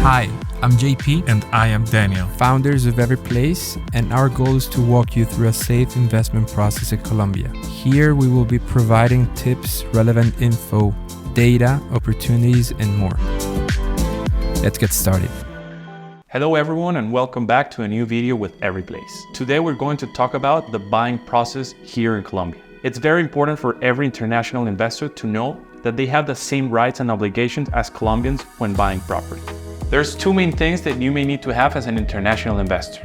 Hi, I'm JP, And I am Daniel. founders of EVERYPLACE, and our goal is to walk you through a safe investment process in Colombia. Here we will be providing tips, relevant info, data, opportunities, and more. Let's get started. Hello everyone and welcome back to a new video with EVERYPLACE. Today we're going to talk about the buying process here in Colombia. It's very important for every international investor to know that they have the same rights and obligations as Colombians when buying property. There's two main things that you may need to have as an international investor.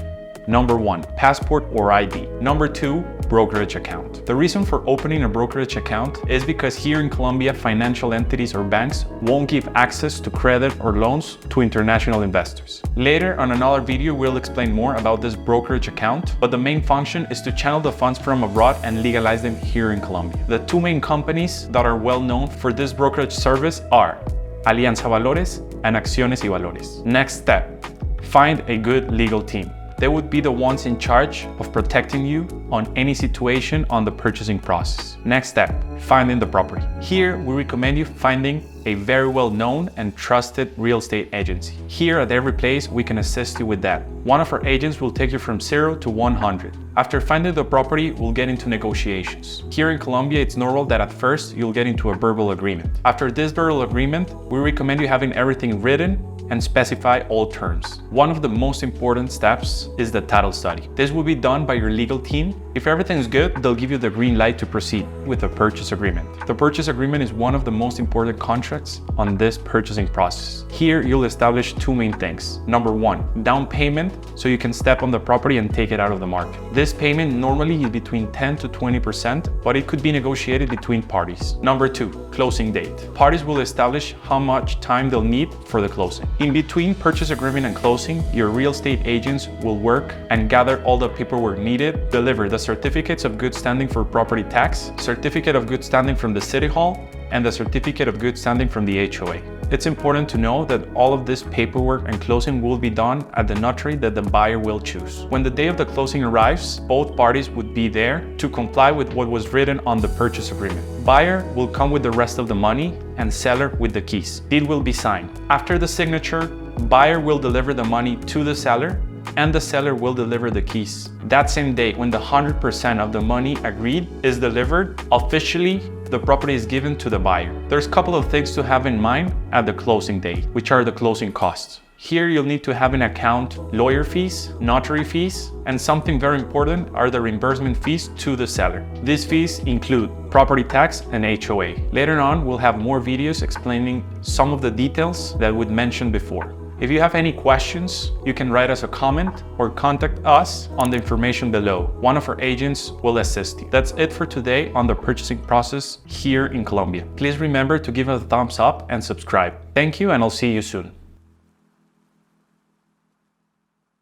Number one, passport or ID. Number two, brokerage account. The reason for opening a brokerage account is because here in Colombia, financial entities or banks won't give access to credit or loans to international investors. Later on another video, we'll explain more about this brokerage account, but the main function is to channel the funds from abroad and legalize them here in Colombia. The two main companies that are well known for this brokerage service are Alianza Valores and Acciones y Valores. Next step, find a good legal team. They would be the ones in charge of protecting you on any situation on the purchasing process. Next step, finding the property. Here, we recommend you finding a very well-known and trusted real estate agency. Here at EVERYPLACE, we can assist you with that. One of our agents will take you from 0 to 100. After finding the property, we'll get into negotiations. Here in Colombia, it's normal that at first you'll get into a verbal agreement. After this verbal agreement, we recommend you having everything written and specify all terms. One of the most important steps is the title study. This will be done by your legal team. If everything is good, they'll give you the green light to proceed with the purchase agreement. The purchase agreement is one of the most important contracts on this purchasing process. Here, you'll establish two main things. Number one, down payment, so you can step on the property and take it out of the market. This payment normally is between 10 to 20%, but it could be negotiated between parties. Number two, closing date. Parties will establish how much time they'll need for the closing. In between purchase agreement and closing, your real estate agents will work and gather all the paperwork needed, deliver the certificates of good standing for property tax, certificate of good standing from the city hall, and the certificate of good standing from the HOA. It's important to know that all of this paperwork and closing will be done at the notary that the buyer will choose. When the day of the closing arrives, both parties would be there to comply with what was written on the purchase agreement. Buyer will come with the rest of the money and seller with the keys. Deal will be signed. After the signature, buyer will deliver the money to the seller and the seller will deliver the keys. That same day, when the 100% of the money agreed is delivered, officially the property is given to the buyer. There's a couple of things to have in mind at the closing date, which are the closing costs. Here you'll need to have in account lawyer fees, notary fees, and something very important are the reimbursement fees to the seller. These fees include property tax and HOA. Later on, we'll have more videos explaining some of the details that we'd mentioned before. If you have any questions, you can write us a comment or contact us on the information below. One of our agents will assist you. That's it for today on the purchasing process here in Colombia. Please remember to give us a thumbs up and subscribe. Thank you, and I'll see you soon.